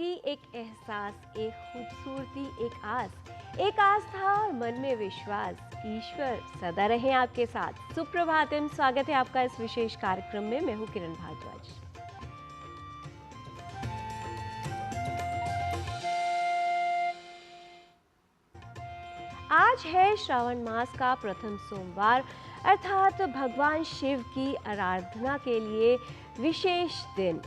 थी एक एहसास, एक खूबसूरती, एक आस्था और मन में विश्वास। ईश्वर सदा रहे आपके साथ। सुप्रभातम, स्वागत है आपका इस विशेष कार्यक्रम में। मैं हूँ किरण भारद्वाज। आज है श्रावण मास का प्रथम सोमवार, अर्थात भगवान शिव की आराधना के लिए विशेष दिन।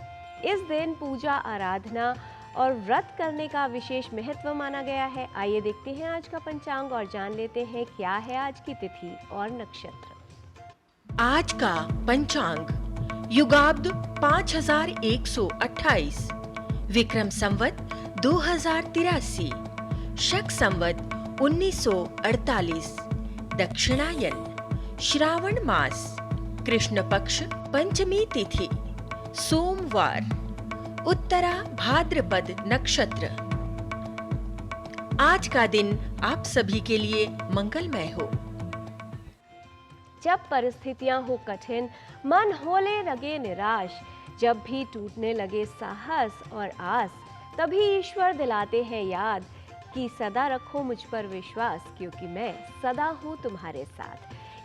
इस दिन पूजा, आराधना और व्रत करने का विशेष महत्व माना गया है। आइए देखते हैं आज का पंचांग और जान लेते हैं क्या है आज की तिथि और नक्षत्र। आज का पंचांग युगाब्द 5128, विक्रम संवत 2083, शक संवत 1948, दक्षिणायन, श्रावण मास, कृष्ण पक्ष, पंचमी तिथि, सोमवार, उत्तरा भाद्रपद नक्षत्र। आज का दिन आप सभी के लिए मंगलमय हो। जब परिस्थितियां हो कठिन, मन होने लगे निराश, जब भी टूटने लगे साहस और आस, तभी ईश्वर दिलाते हैं याद कि सदा रखो मुझ पर विश्वास, क्योंकि मैं सदा हूँ तुम्हारे साथ।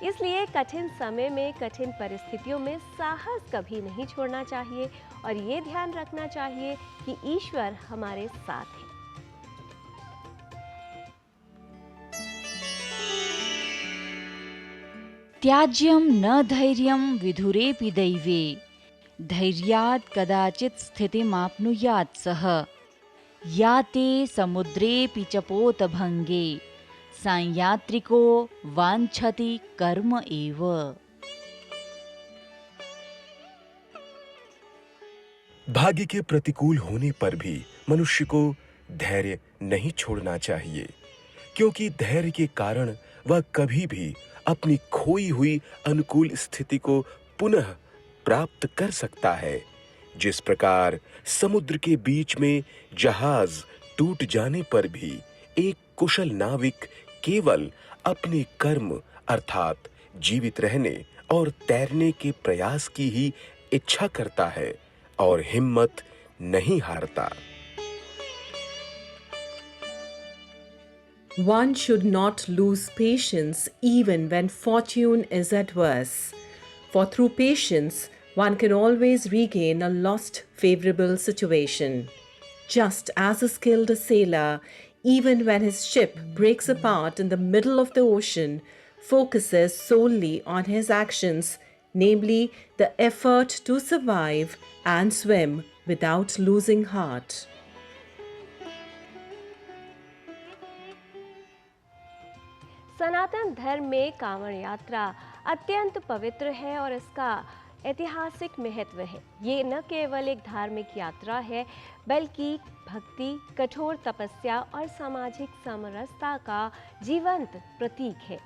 इसलिए कठिन समय में, कठिन परिस्थितियों में साहस कभी नहीं छोड़ना चाहिए और ये ध्यान रखना चाहिए कि ईश्वर हमारे साथ है। त्याज्यं न धैर्यं विधुरेऽपि दैवे, धैर्यात् कदाचित् स्थितिमाप्नुयात् सः, याते समुद्रेऽपि च पोतभङ्गे, सांयात्रिको वाञ्छति कर्म एव। भाग्य के प्रतिकूल होने पर भी मनुष्य को धैर्य नहीं छोड़ना चाहिए, क्योंकि धैर्य के कारण वह कभी भी अपनी खोई हुई अनुकूल स्थिति को पुनः प्राप्त कर सकता है। जिस प्रकार समुद्र के बीच में जहाज टूट जाने पर भी एक कुशल नाविक केवल अपने कर्म अर्थात जीवित रहने और तैरने के प्रयास की ही इच्छा करता है और हिम्मत नहीं हारता। One should not lose patience even when fortune is adverse, for through patience one can always regain a lost favorable situation. Just as a skilled sailor, even when his ship breaks apart in the middle of the ocean, focuses solely on his actions, namely the effort to survive and swim without losing heart. सनातन धर्म में कांवड़ यात्रा अत्यंत पवित्र है और इसका ऐतिहासिक महत्व है। ये न केवल एक धार्मिक यात्रा है, बल्कि भक्ति, कठोर तपस्या और सामाजिक समरसता का जीवंत प्रतीक है।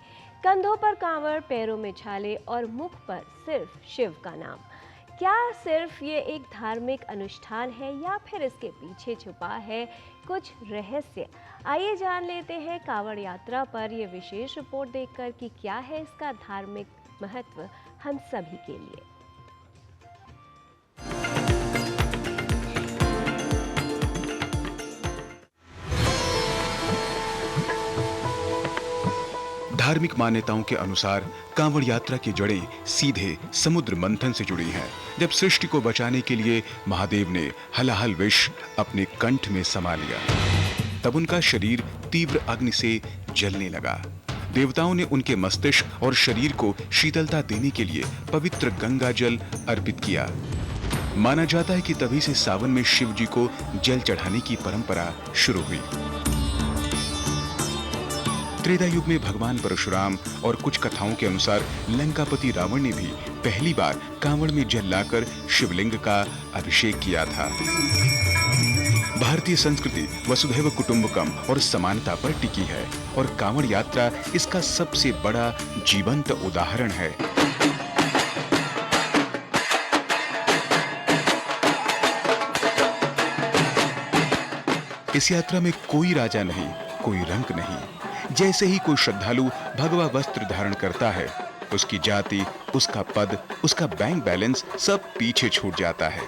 कंधों पर कांवड़, पैरों में छाले और मुख पर सिर्फ शिव का नाम। क्या सिर्फ ये एक धार्मिक अनुष्ठान है या फिर इसके पीछे छुपा है कुछ रहस्य? आइए जान लेते हैं कांवड़ यात्रा पर ये विशेष रिपोर्ट देखकर कि क्या है इसका धार्मिक महत्व हम सभी के लिए। धार्मिक मान्यताओं के अनुसार कांवड़ यात्रा की जड़ें सीधे समुद्र मंथन से जुड़ी हैं। जब सृष्टि को बचाने के लिए महादेव ने हलाहल विष अपने कंठ में समा लिया, तब उनका शरीर तीव्र अग्नि से जलने लगा। देवताओं ने उनके मस्तिष्क और शरीर को शीतलता देने के लिए पवित्र गंगा जल अर्पित किया। माना जाता है कि तभी से सावन में शिव जी को जल चढ़ाने की परंपरा शुरू हुई। त्रेता युग में भगवान परशुराम और कुछ कथाओं के अनुसार लंकापति रावण ने भी पहली बार कांवड़ में जल लाकर शिवलिंग का अभिषेक किया था। भारतीय संस्कृति वसुधैव कुटुंबकम और समानता पर टिकी है और कांवड़ यात्रा इसका सबसे बड़ा जीवंत उदाहरण है। इस यात्रा में कोई राजा नहीं, कोई रंक नहीं। जैसे ही कोई श्रद्धालु भगवा वस्त्र धारण करता है, उसकी जाति, उसका पद, उसका बैंक बैलेंस सब पीछे छूट जाता है।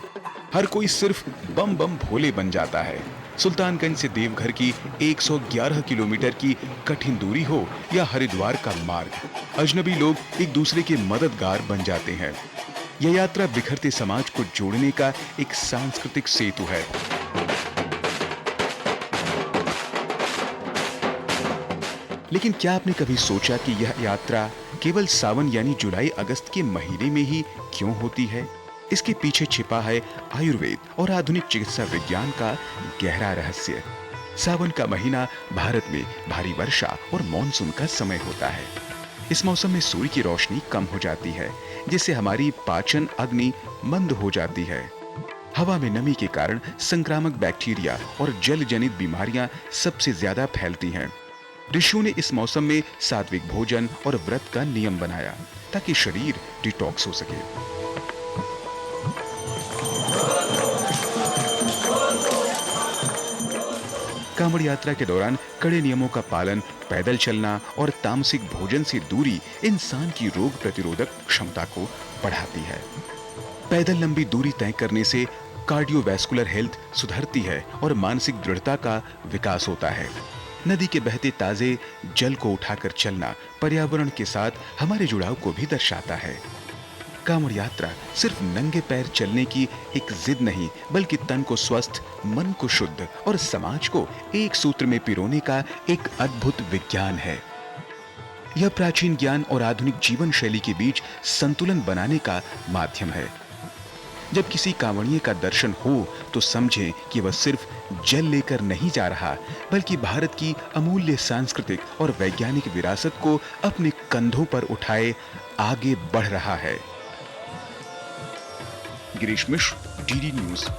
हर कोई सिर्फ बम बम भोले बन जाता है। सुल्तानगंज से देवघर की 111 किलोमीटर की कठिन दूरी हो या हरिद्वार का मार्ग, अजनबी लोग एक दूसरे के मददगार बन जाते हैं। यह यात्रा बिखरते समाज को जोड़ने का एक सांस्कृतिक सेतु है। लेकिन क्या आपने कभी सोचा कि यह यात्रा केवल सावन यानी जुलाई अगस्त के महीने में ही क्यों होती है? इसके पीछे छिपा है आयुर्वेद और आधुनिक चिकित्सा विज्ञान का गहरा रहस्य। सावन का महीना भारत में भारी वर्षा और मॉनसून का समय होता है। इस मौसम में सूर्य की रोशनी कम हो जाती है, जिससे हमारी पाचन अग्नि मंद हो जाती है। हवा में नमी के कारण संक्रामक बैक्टीरिया और जल जनित बीमारियां सबसे ज्यादा फैलती हैं। ऋषियों ने इस मौसम में सात्विक भोजन और व्रत का नियम बनाया ताकि शरीर डिटॉक्स हो सके। कांवड़ यात्रा के दौरान कड़े नियमों का पालन, पैदल चलना और तामसिक भोजन से दूरी इंसान की रोग प्रतिरोधक क्षमता को बढ़ाती है। पैदल लंबी दूरी तय करने से कार्डियोवैस्कुलर हेल्थ सुधरती है और मानसिक दृढ़ता का विकास होता है। नदी के बहते ताजे जल को उठाकर चलना पर्यावरण के साथ हमारे जुड़ाव को भी दर्शाता है। कांवड़ यात्रा सिर्फ नंगे पैर चलने की एक जिद नहीं, बल्कि तन को स्वस्थ, मन को शुद्ध और समाज को एक सूत्र में पिरोने का एक अद्भुत विज्ञान है। यह प्राचीन ज्ञान और आधुनिक जीवन शैली के बीच संतुलन बनाने का माध्यम है। जब किसी कांवड़िए का दर्शन हो तो समझें कि वह सिर्फ जल लेकर नहीं जा रहा, बल्कि भारत की अमूल्य सांस्कृतिक और वैज्ञानिक विरासत को अपने कंधों पर उठाए आगे बढ़ रहा है। गिरीश मिश्र, डीडी न्यूज।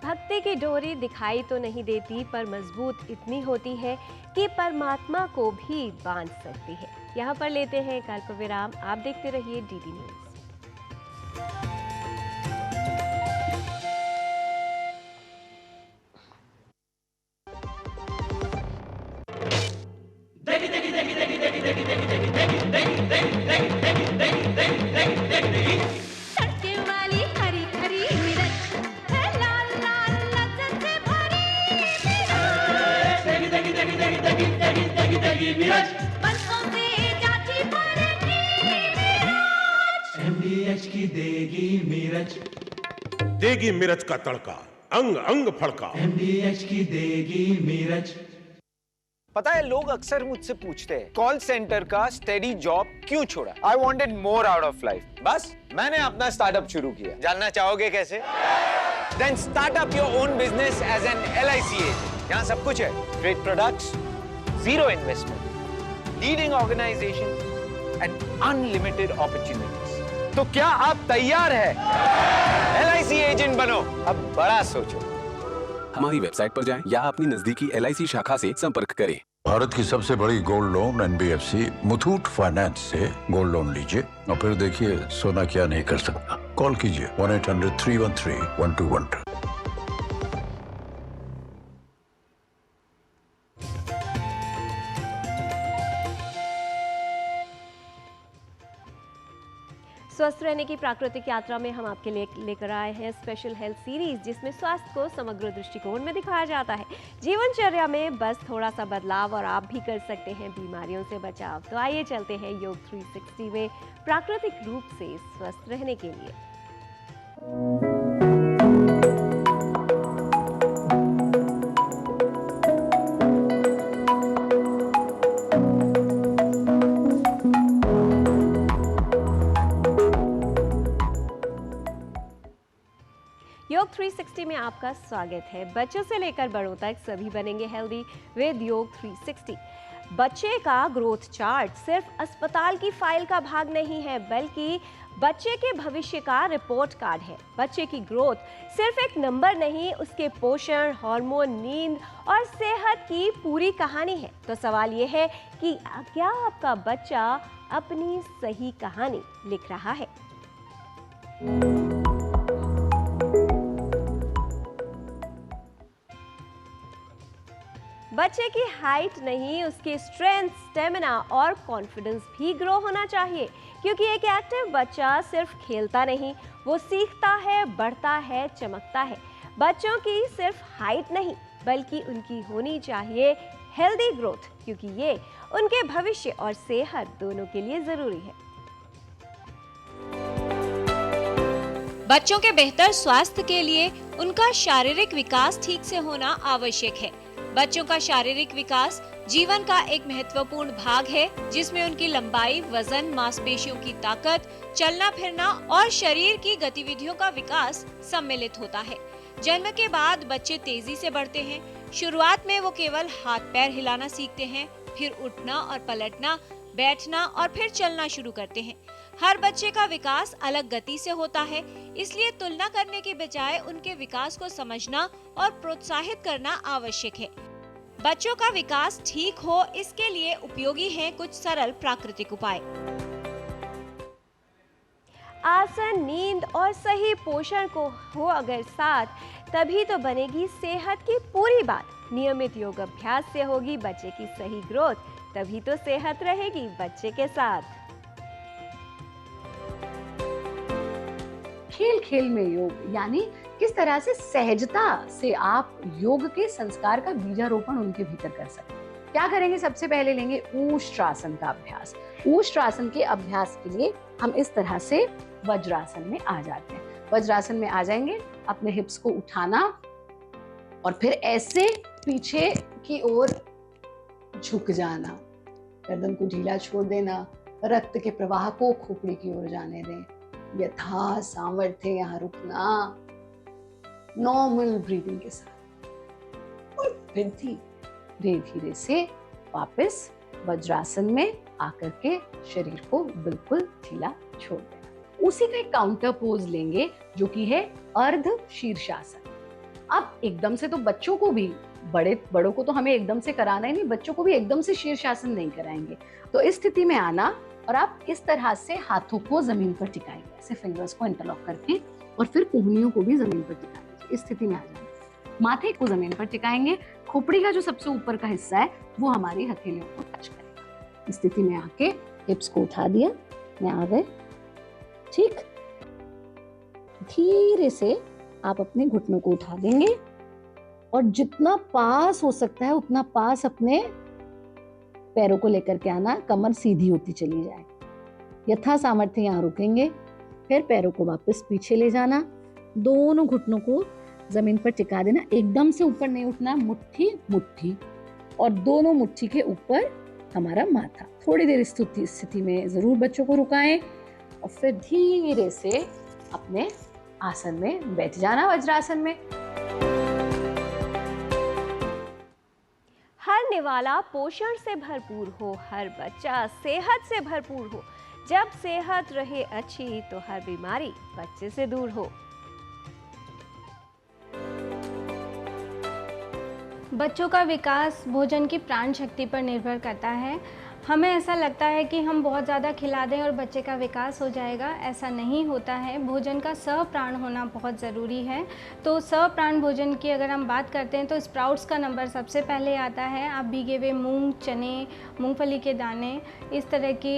भक्ति की डोरी दिखाई तो नहीं देती, पर मजबूत इतनी होती है कि परमात्मा को भी बांध सकती है। यहाँ पर लेते हैं एक अल्प विराम। आप देखते रहिए डीडी न्यूज। देगी मिर्च का तड़का, अंग अंग फड़का। MDH की देगी मिर्च। पता है, लोग अक्सर मुझसे पूछते हैं कॉल सेंटर का स्टेडी जॉब क्यों छोड़ा। I wanted more out of life. बस मैंने अपना स्टार्टअप शुरू किया। जानना चाहोगे कैसे? Then start up your own business as an LIC agent. यहाँ सब कुछ है। Great products, zero investment, leading organization and unlimited opportunities. तो क्या आप तैयार हैं? LIC एजेंट बनो, अब बड़ा सोचो। हमारी वेबसाइट पर जाएं या अपनी नजदीकी LIC शाखा से संपर्क करें। भारत की सबसे बड़ी gold loan NBFC Muthoot finance से गोल्ड लोन लीजिए और फिर देखिए सोना क्या नहीं कर सकता। कॉल कीजिए 1-800-313-1212। स्वस्थ रहने की प्राकृतिक यात्रा में हम आपके लिए लेकर आए हैं स्पेशल हेल्थ सीरीज, जिसमें स्वास्थ्य को समग्र दृष्टिकोण में दिखाया जाता है। जीवनचर्या में बस थोड़ा सा बदलाव और आप भी कर सकते हैं बीमारियों से बचाव। तो आइए चलते हैं योग 360 में प्राकृतिक रूप से स्वस्थ रहने के लिए। योग 360 में आपका स्वागत है। बच्चों से लेकर बड़ों तक सभी बनेंगे हेल्दी विद योग 360। बच्चे का ग्रोथ चार्ट सिर्फ अस्पताल की फाइल का भाग नहीं है, बल्कि बच्चे के भविष्य का रिपोर्ट कार्ड है। बच्चे की ग्रोथ सिर्फ एक नंबर नहीं, उसके पोषण, हार्मोन, नींद और सेहत की पूरी कहानी है। तो सवाल यह है कि क्या आपका बच्चा अपनी सही कहानी लिख रहा है? बच्चे की हाइट नहीं, उसकी स्ट्रेंथ, स्टेमिना और कॉन्फिडेंस भी ग्रो होना चाहिए, क्योंकि एक एक्टिव बच्चा सिर्फ खेलता नहीं, वो सीखता है, बढ़ता है, चमकता है। बच्चों की सिर्फ हाइट नहीं, बल्कि उनकी होनी चाहिए हेल्दी ग्रोथ, क्योंकि ये उनके भविष्य और सेहत दोनों के लिए जरूरी है। बच्चों के बेहतर स्वास्थ्य के लिए उनका शारीरिक विकास ठीक से होना आवश्यक है। बच्चों का शारीरिक विकास जीवन का एक महत्वपूर्ण भाग है, जिसमें उनकी लंबाई, वजन, मांसपेशियों की ताकत, चलना फिरना और शरीर की गतिविधियों का विकास सम्मिलित होता है। जन्म के बाद बच्चे तेजी से बढ़ते हैं। शुरुआत में वो केवल हाथ पैर हिलाना सीखते हैं, फिर उठना और पलटना, बैठना और फिर चलना शुरू करते हैं। हर बच्चे का विकास अलग गति से होता है, इसलिए तुलना करने के बजाय उनके विकास को समझना और प्रोत्साहित करना आवश्यक है। बच्चों का विकास ठीक हो, इसके लिए उपयोगी हैं कुछ सरल प्राकृतिक उपाय। आसन, नींद और सही पोषण को हो अगर साथ, तभी तो बनेगी सेहत की पूरी बात। नियमित योग अभ्यास से होगी बच्चे की सही ग्रोथ, तभी तो सेहत रहेगी बच्चे के साथ। खेल खेल में योग, यानी किस तरह से सहजता से आप योग के संस्कार का बीजारोपण उनके भीतर कर सकते हैं। क्या करेंगे? सबसे पहले लेंगे ऊष्ट्रासन का अभ्यास। ऊष्ट्रासन के अभ्यास के लिए हम इस तरह से वज्रासन में आ जाते हैं। वज्रासन में आ जाएंगे, अपने हिप्स को उठाना और फिर ऐसे पीछे की ओर झुक जाना, गर्दन को ढीला छोड़ देना, रक्त के प्रवाह को खोपड़ी की ओर जाने दें, यथा सामर्थ्य यहाँ रुकना, नॉर्मल ब्रीदिंग के साथ, और फिर धीरे धीरे से वापस वज्रासन में आकर के शरीर को बिल्कुल ढीला छोड़ देना। उसी का एक काउंटर पोज लेंगे जो कि है अर्ध शीर्षासन। अब एकदम से तो बच्चों को भी, बड़ों को तो हमें एकदम से कराना ही नहीं, बच्चों को भी एकदम से शीर्षासन नहीं कराएंगे। तो इस स्थिति में आना और आप इस तरह से हाथों को जमीन पर टिकाएंगे, ऐसे फिंगर्स को इंटरलॉक करके, और फिर कोहनियों को भी जमीन पर टिकाएंगे। इस स्थिति में आ जाएंगे, माथे को जमीन पर टिकाएंगे, खोपड़ी का जो सबसे ऊपर का हिस्सा है वो हमारी हथेलियों को टच करेगा। इस स्थिति में आके हिप्स को उठा दिया, मैं आ गए, ठीक। धीरे से आप अपने घुटनों को उठा देंगे और जितना पास हो सकता है उतना पास अपने पैरों को लेकर के आना, कमर सीधी होती चली जाए, यथा सामर्थ्य यहाँ रुकेंगे, फिर पैरों को वापस पीछे ले जाना, दोनों घुटनों को जमीन पर टिका देना, एकदम से ऊपर नहीं उठना, मुट्ठी मुट्ठी, और दोनों मुट्ठी के ऊपर हमारा माथा। थोड़ी देर स्थिति में जरूर बच्चों को रुकाएं और फिर धीरे से अपने आसन में बैठ जाना, वज्रासन में। हर निवाला पोषण से भरपूर हो, हर बच्चा सेहत से भरपूर हो। जब सेहत रहे अच्छी तो हर बीमारी बच्चे से दूर हो। बच्चों का विकास भोजन की प्राण शक्ति पर निर्भर करता है। हमें ऐसा लगता है कि हम बहुत ज़्यादा खिला दें और बच्चे का विकास हो जाएगा, ऐसा नहीं होता है। भोजन का सप्राण होना बहुत ज़रूरी है। तो सप्राण भोजन की अगर हम बात करते हैं तो स्प्राउट्स का नंबर सबसे पहले आता है। आप भीगे हुए मूंग, चने, मूंगफली के दाने, इस तरह की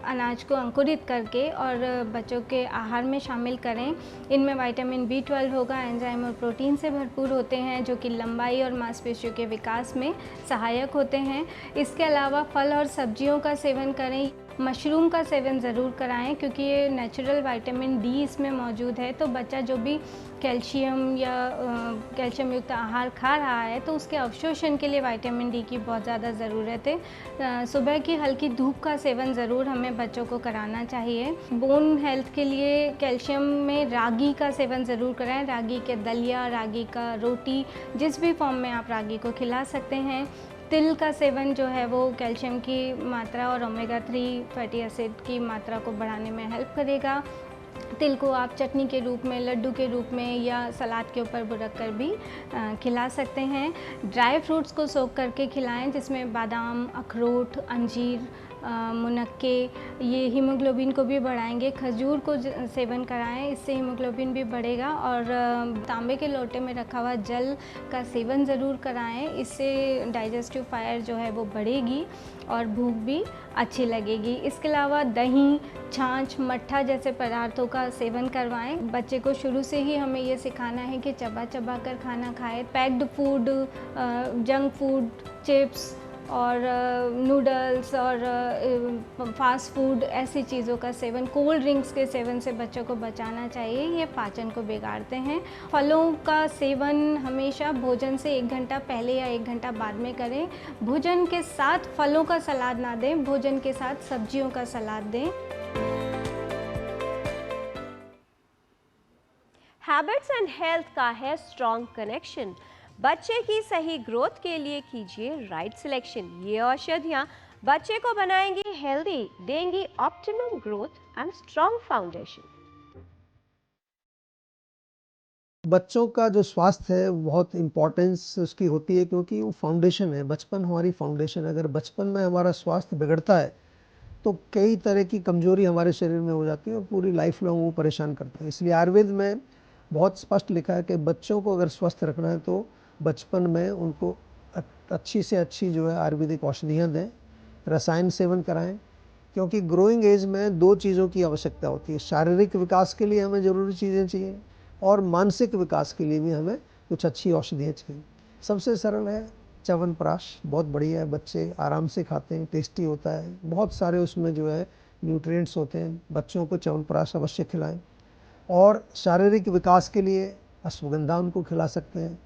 अनाज को अंकुरित करके और बच्चों के आहार में शामिल करें। इनमें विटामिन B12 होगा, एंजाइम और प्रोटीन से भरपूर होते हैं जो कि लंबाई और मांसपेशियों के विकास में सहायक होते हैं। इसके अलावा फल और सब्जियों का सेवन करें। मशरूम का सेवन ज़रूर कराएं क्योंकि ये नेचुरल विटामिन D इसमें मौजूद है। तो बच्चा जो भी कैल्शियम या कैल्शियम युक्त आहार खा रहा है तो उसके अवशोषण के लिए विटामिन D की बहुत ज़्यादा ज़रूरत है। सुबह की हल्की धूप का सेवन ज़रूर हमें बच्चों को कराना चाहिए। बोन हेल्थ के लिए कैल्शियम में रागी का सेवन ज़रूर कराएं। रागी के दलिया, रागी का रोटी, जिस भी फॉर्म में आप रागी को खिला सकते हैं। तिल का सेवन जो है वो कैल्शियम की मात्रा और ओमेगा 3 फैटी एसिड की मात्रा को बढ़ाने में हेल्प करेगा। तिल को आप चटनी के रूप में, लड्डू के रूप में या सलाद के ऊपर बुरक कर भी खिला सकते हैं। ड्राई फ्रूट्स को सोख करके खिलाएं जिसमें बादाम, अखरोट, अंजीर, मुनक्के, ये हीमोग्लोबिन को भी बढ़ाएंगे। खजूर को सेवन कराएं, इससे हीमोग्लोबिन भी बढ़ेगा। और तांबे के लोटे में रखा हुआ जल का सेवन ज़रूर कराएं, इससे डाइजेस्टिव फायर जो है वो बढ़ेगी और भूख भी अच्छी लगेगी। इसके अलावा दही, छाछ, मट्ठा जैसे पदार्थों का सेवन करवाएं। बच्चे को शुरू से ही हमें ये सिखाना है कि चबा चबा कर खाना खाए। Packed food, junk food, chips और नूडल्स और फास्ट फूड, ऐसी चीज़ों का सेवन, कोल्ड ड्रिंक्स के सेवन से बच्चों को बचाना चाहिए। ये पाचन को बिगाड़ते हैं। फलों का सेवन हमेशा भोजन से 1 घंटा पहले या 1 घंटा बाद में करें। भोजन के साथ फलों का सलाद ना दें, भोजन के साथ सब्जियों का सलाद दें। हैबिट्स एंड हेल्थ का है स्ट्रॉन्ग कनेक्शन। बच्चे की सही ग्रोथ के लिए कीजिए राइट सिलेक्शन। ये औषधियाँ बच्चे को बनाएंगी हेल्दी, देंगी optimum growth and strong foundation. बच्चों का जो स्वास्थ्य है बहुत इम्पोर्टेंस उसकी होती है, क्योंकि वो फाउंडेशन है। बचपन हमारी फाउंडेशन है। अगर बचपन में हमारा स्वास्थ्य बिगड़ता है तो कई तरह की कमजोरी हमारे शरीर में हो जाती है और पूरी लाइफ लॉन्ग वो परेशान करते हैं। इसलिए आयुर्वेद में बहुत स्पष्ट लिखा है कि बच्चों को अगर स्वस्थ रखना है तो बचपन में उनको अच्छी से अच्छी जो है आयुर्वेदिक औषधियाँ दें, रसायन सेवन कराएं, क्योंकि ग्रोइंग एज में 2 चीज़ों की आवश्यकता होती है। शारीरिक विकास के लिए हमें ज़रूरी चीज़ें चाहिए और मानसिक विकास के लिए भी हमें कुछ अच्छी औषधियाँ चाहिए। सबसे सरल है च्यवनप्राश, बहुत बढ़िया है, बच्चे आराम से खाते हैं, टेस्टी होता है, बहुत सारे उसमें जो है न्यूट्रिएंट्स होते हैं। बच्चों को च्यवनप्राश अवश्य खिलाएं। और शारीरिक विकास के लिए अश्वगंधा उनको खिला सकते हैं।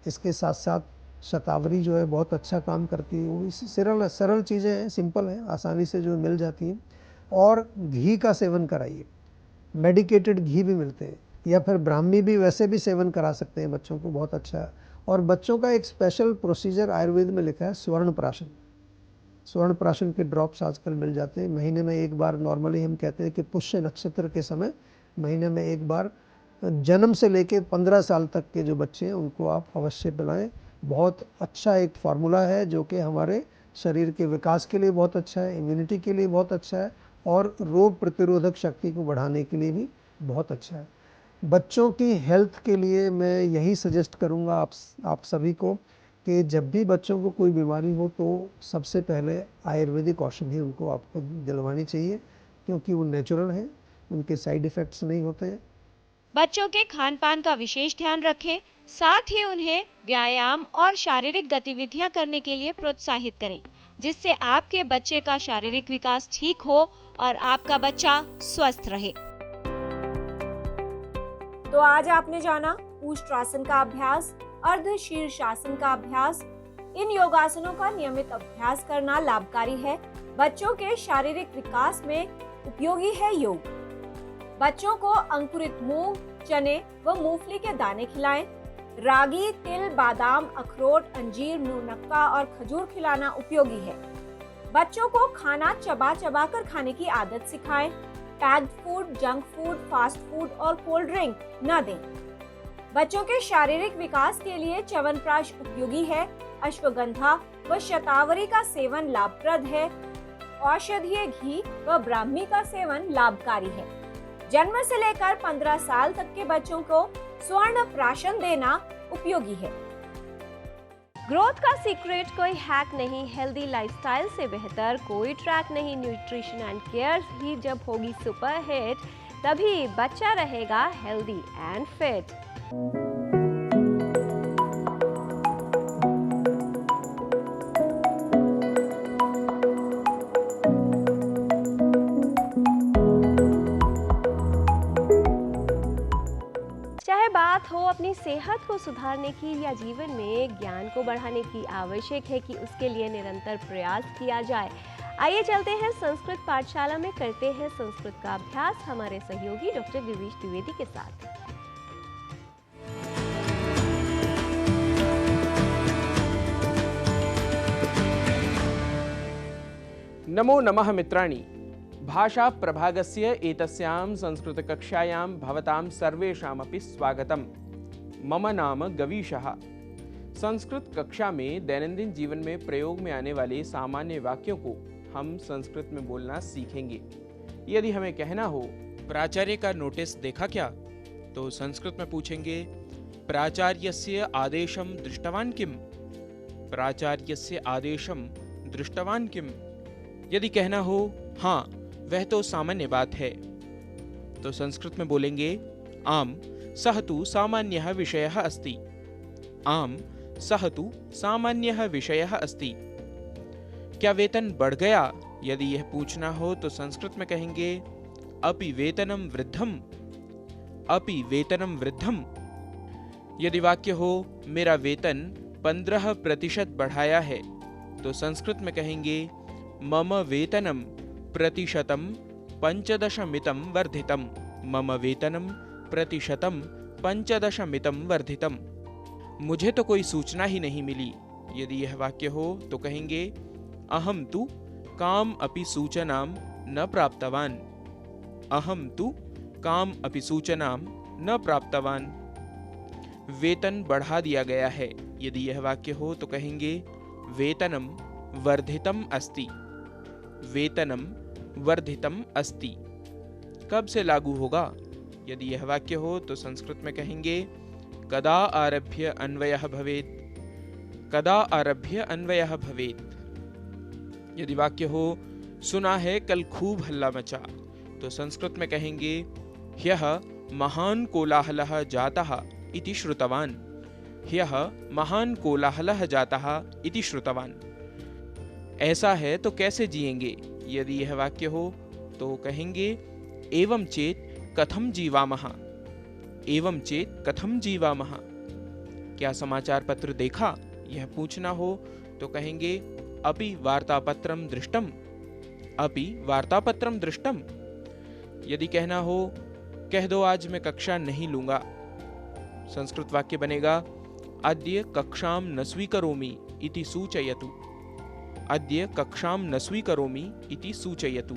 इसके साथ साथ शतावरी जो है बहुत अच्छा काम करती है। वो इसी सरल चीज़ें हैं, सिंपल हैं, आसानी से जो मिल जाती हैं। और घी का सेवन कराइए, मेडिकेटेड घी भी मिलते हैं, या फिर ब्राह्मी भी वैसे भी सेवन करा सकते हैं बच्चों को, बहुत अच्छा है। और बच्चों का एक स्पेशल प्रोसीजर आयुर्वेद में लिखा है स्वर्ण प्राशन। स्वर्ण प्राशन के ड्रॉप्स आजकल मिल जाते हैं। महीने में 1 बार, नॉर्मली हम कहते हैं कि पुष्य नक्षत्र के समय महीने में 1 बार, जन्म से लेके 15 साल तक के जो बच्चे हैं उनको आप अवश्य पिलाएं। बहुत अच्छा एक फार्मूला है जो कि हमारे शरीर के विकास के लिए बहुत अच्छा है, इम्यूनिटी के लिए बहुत अच्छा है और रोग प्रतिरोधक शक्ति को बढ़ाने के लिए भी बहुत अच्छा है। बच्चों की हेल्थ के लिए मैं यही सजेस्ट करूंगा आप सभी को कि जब भी बच्चों को कोई बीमारी हो तो सबसे पहले आयुर्वेदिक औषधि उनको आपको दिलवानी चाहिए, क्योंकि वो नेचुरल है, उनके साइड इफ़ेक्ट्स नहीं होते हैं। बच्चों के खान पान का विशेष ध्यान रखें, साथ ही उन्हें व्यायाम और शारीरिक गतिविधियां करने के लिए प्रोत्साहित करें, जिससे आपके बच्चे का शारीरिक विकास ठीक हो और आपका बच्चा स्वस्थ रहे। तो आज आपने जाना उष्ट्रासन का अभ्यास, अर्ध शीर्षासन का अभ्यास। इन योगासनों का नियमित अभ्यास करना लाभकारी है। बच्चों के शारीरिक विकास में उपयोगी है योग। बच्चों को अंकुरित मूंग, चने व मूंगफली के दाने खिलाएं। रागी, तिल, बादाम, अखरोट, अंजीर, मुनक्का और खजूर खिलाना उपयोगी है। बच्चों को खाना चबा चबा कर खाने की आदत सिखाएं। Packed food, junk food, fast food और कोल्ड ड्रिंक न दें। बच्चों के शारीरिक विकास के लिए च्यवनप्राश उपयोगी है। अश्वगंधा व शतावरी का सेवन लाभप्रद है। औषधीय घी व ब्राह्मी का सेवन लाभकारी है। जन्म से लेकर 15 साल तक के बच्चों को स्वर्ण प्राशन देना उपयोगी है। ग्रोथ का सीक्रेट कोई हैक नहीं, हेल्दी लाइफस्टाइल से बेहतर कोई ट्रैक नहीं। न्यूट्रिशन एंड केयर ही जब होगी सुपर हिट, तभी बच्चा रहेगा हेल्दी एंड फिट। चाहे बात हो अपनी सेहत को सुधारने की या जीवन में ज्ञान को बढ़ाने की, आवश्यक है कि उसके लिए निरंतर प्रयास किया जाए। आइए चलते हैं संस्कृत पाठशाला में, करते हैं संस्कृत का अभ्यास हमारे सहयोगी डॉक्टर दिवेश द्विवेदी के साथ। नमो नमः मित्राणि। भाषा प्रभागस्य एतस्यां संस्कृतकक्षायां भवतां सर्वेषामपि स्वागतम्। मम नाम गवीशः। संस्कृत कक्षा में दैनंदिन जीवन में प्रयोग में आने वाले सामान्य वाक्यों को हम संस्कृत में बोलना सीखेंगे। यदि हमें कहना हो प्राचार्य का नोटिस देखा क्या, तो संस्कृत में पूछेंगे प्राचार्यस्य आदेशम दृष्टवान किम। प्राचार्यस्य आदेशम दृष्टवान किम। यदि कहना हो हाँ वह तो सामान्य बात है, तो संस्कृत में बोलेंगे आम सह तु सामान्यः विषयः अस्ति। आम सह तु सामान्यः विषयः अस्ति। क्या वेतन बढ़ गया, यदि यह पूछना हो तो संस्कृत में कहेंगे अपि वेतनम वृद्धम। अपि वेतनम वृद्धम। यदि वाक्य हो मेरा वेतन 15% बढ़ाया है, तो संस्कृत में कहेंगे मम वेतनम प्रतिशतम 15% वर्धितम। मम वेतनम प्रतिशतम 15% वर्धितम। मुझे तो कोई सूचना ही नहीं मिली, यदि यह वाक्य हो तो कहेंगे अहम तु काम अपि सूचनाम न प्राप्तवान। अहम तु काम अपि सूचनाम न प्राप्तवान। वेतन बढ़ा दिया गया है, यदि यह वाक्य हो तो कहेंगे वेतनम वर्धितम अस्ति। वेतनम वर्धितम अस्ति। कब से लागू होगा, यदि यह वाक्य हो तो संस्कृत में कहेंगे कदा आरभ्य अन्वयः भवेत्। कदा आरभ्य अन्वयः भवेत्। यदि वाक्य हो सुना है कल खूब हल्ला मचा, तो संस्कृत में कहेंगे ह्यः महान कोलाहलः जातः इति श्रुतवान। ह्यः महान कोलाहलः जातः इति श्रुतवान। ऐसा है तो कैसे जिएंगे, यदि यह वाक्य हो तो कहेंगे एवं चेत कथम जीवामः। एवं चेत कथम जीवामः। क्या समाचार पत्र देखा, यह पूछना हो तो कहेंगे अपि वार्तापत्रम दृष्टम। अपि वार्तापत्रम दृष्टम। यदि कहना हो कह दो आज मैं कक्षा नहीं लूंगा, संस्कृत वाक्य बनेगा अद्य कक्षाम न स्वीकरोमि इति सूचयतु। अद्य कक्षाम न स्वीकरोमि इति सूचयतु।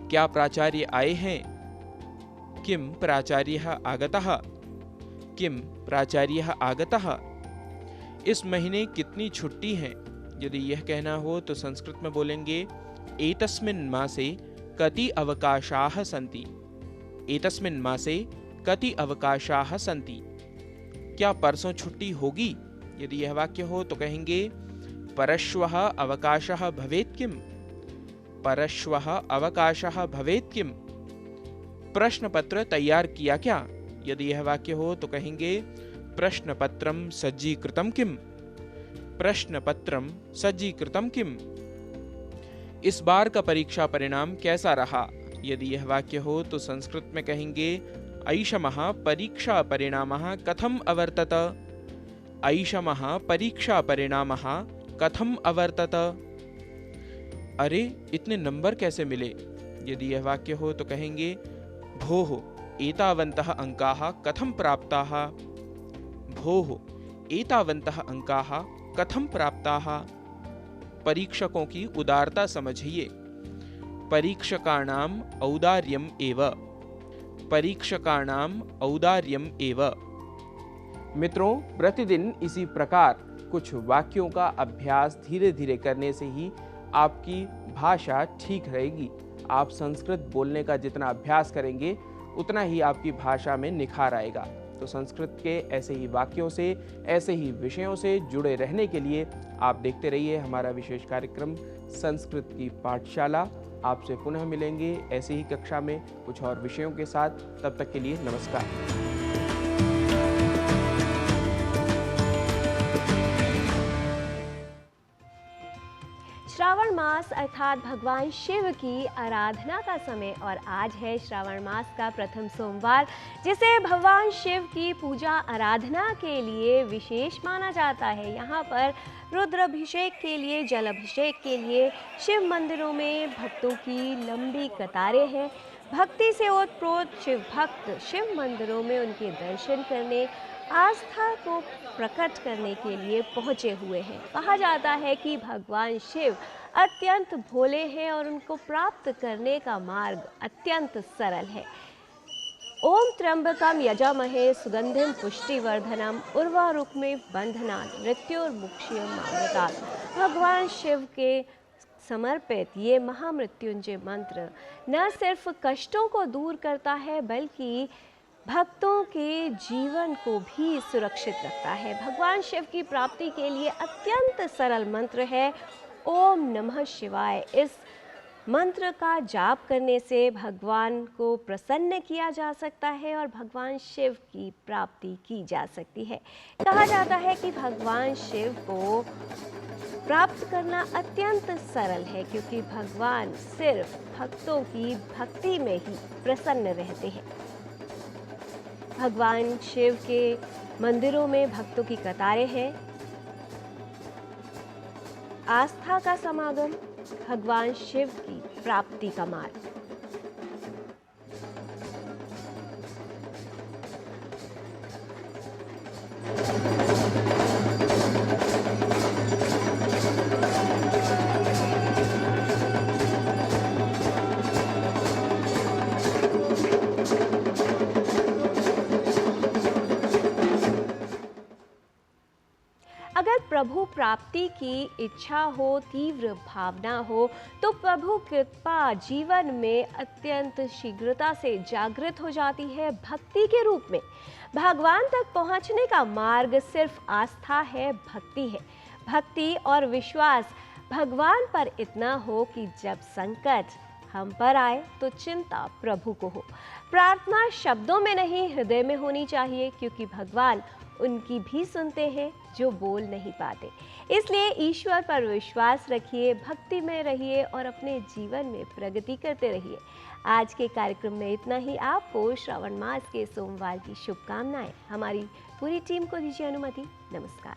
क्या प्राचार्य आए हैं। किम प्राचार्यः आगतः। किम प्राचार्यः आगतः। इस महीने कितनी छुट्टी हैं, यदि यह कहना हो तो संस्कृत में बोलेंगे एतस्मिन् मासे कति अवकाशाः सन्ति। एतस्मिन् मासे कति अवकाशाः सन्ति। क्या परसों छुट्टी होगी, यदि यह वाक्य हो तो कहेंगे परश्वः अवकाशः भवेत् किम। परश्वः अवकाशः भवेत् किम। प्रश्न पत्र तैयार किया क्या, यदि यह वाक्य हो तो कहेंगे प्रश्न पत्रम सज्जीकृतम किम। प्रश्न पत्रम सज्जीकृतम किम। इस बार का परीक्षा परिणाम कैसा रहा, यदि यह वाक्य हो तो संस्कृत में कहेंगे ऐषमः परीक्षा परिणामः कथम अवर्तत। ऐषमः परीक्षा परिणामः कथम अवर्तत। अरे इतने नंबर कैसे मिले, यदि यह वाक्य हो तो कहेंगे भोः एतावन्तः अंकाः कथम प्राप्ताः। भोः एतावन्तः अंकाः कथम प्राप्ताः। परीक्षकों की उदारता समझिए। परीक्षकाणाम औदार्यम एव। परीक्षकाणाम औदार्यम एव। मित्रों, प्रतिदिन इसी प्रकार कुछ वाक्यों का अभ्यास धीरे धीरे करने से ही आपकी भाषा ठीक रहेगी। आप संस्कृत बोलने का जितना अभ्यास करेंगे उतना ही आपकी भाषा में निखार आएगा। तो संस्कृत के ऐसे ही वाक्यों से, ऐसे ही विषयों से जुड़े रहने के लिए आप देखते रहिए हमारा विशेष कार्यक्रम संस्कृत की पाठशाला। आपसे पुनः मिलेंगे ऐसे ही कक्षा में कुछ और विषयों के साथ। तब तक के लिए नमस्कार। श्रावण मास अर्थात भगवान शिव की आराधना का समय और आज है श्रावण मास का प्रथम सोमवार, जिसे भगवान शिव की पूजा आराधना के लिए विशेष माना जाता है। यहाँ पर रुद्राभिषेक के लिए, जल अभिषेक के लिए शिव मंदिरों में भक्तों की लंबी कतारें हैं। भक्ति से ओतप्रोत शिव भक्त शिव मंदिरों में उनके दर्शन करने, आस्था को प्रकट करने के लिए पहुँचे हुए हैं। कहा जाता है कि भगवान शिव अत्यंत भोले हैं और उनको प्राप्त करने का मार्ग अत्यंत सरल है। ओम त्र्यंबकम यजामहे सुगंधिम पुष्टिवर्धनम उर्वारुकमिव बंधनात् मृत्युर्मुक्षीयमामृतात्। भगवान शिव के समर्पित ये महामृत्युंजय मंत्र न सिर्फ कष्टों को दूर करता है बल्कि भक्तों के जीवन को भी सुरक्षित रखता है। भगवान शिव की प्राप्ति के लिए अत्यंत सरल मंत्र है ओम नमः शिवाय। इस मंत्र का जाप करने से भगवान को प्रसन्न किया जा सकता है और भगवान शिव की प्राप्ति की जा सकती है। कहा जाता है कि भगवान शिव को प्राप्त करना अत्यंत सरल है क्योंकि भगवान सिर्फ भक्तों की भक्ति में ही प्रसन्न रहते हैं। भगवान शिव के मंदिरों में भक्तों की कतारें हैं। आस्था का समागम, भगवान शिव की प्राप्ति का मार्ग। अगर प्रभु प्राप्ति की इच्छा हो, तीव्र भावना हो, तो प्रभु कृपा जीवन में अत्यंत शीघ्रता से जागृत हो जाती है भक्ति के रूप में। भगवान तक पहुंचने का मार्ग सिर्फ आस्था है, भक्ति है। भक्ति और विश्वास भगवान पर इतना हो कि जब संकट हम पर आए तो चिंता प्रभु को हो। प्रार्थना शब्दों में नहीं, हृदय में होनी चाहिए क्योंकि भगवान उनकी भी सुनते हैं जो बोल नहीं पाते। इसलिए ईश्वर पर विश्वास रखिए, भक्ति में रहिए और अपने जीवन में प्रगति करते रहिए। आज के कार्यक्रम में इतना ही। आपको श्रावण मास के सोमवार की शुभकामनाएं। हमारी पूरी टीम को दीजिए अनुमति। नमस्कार।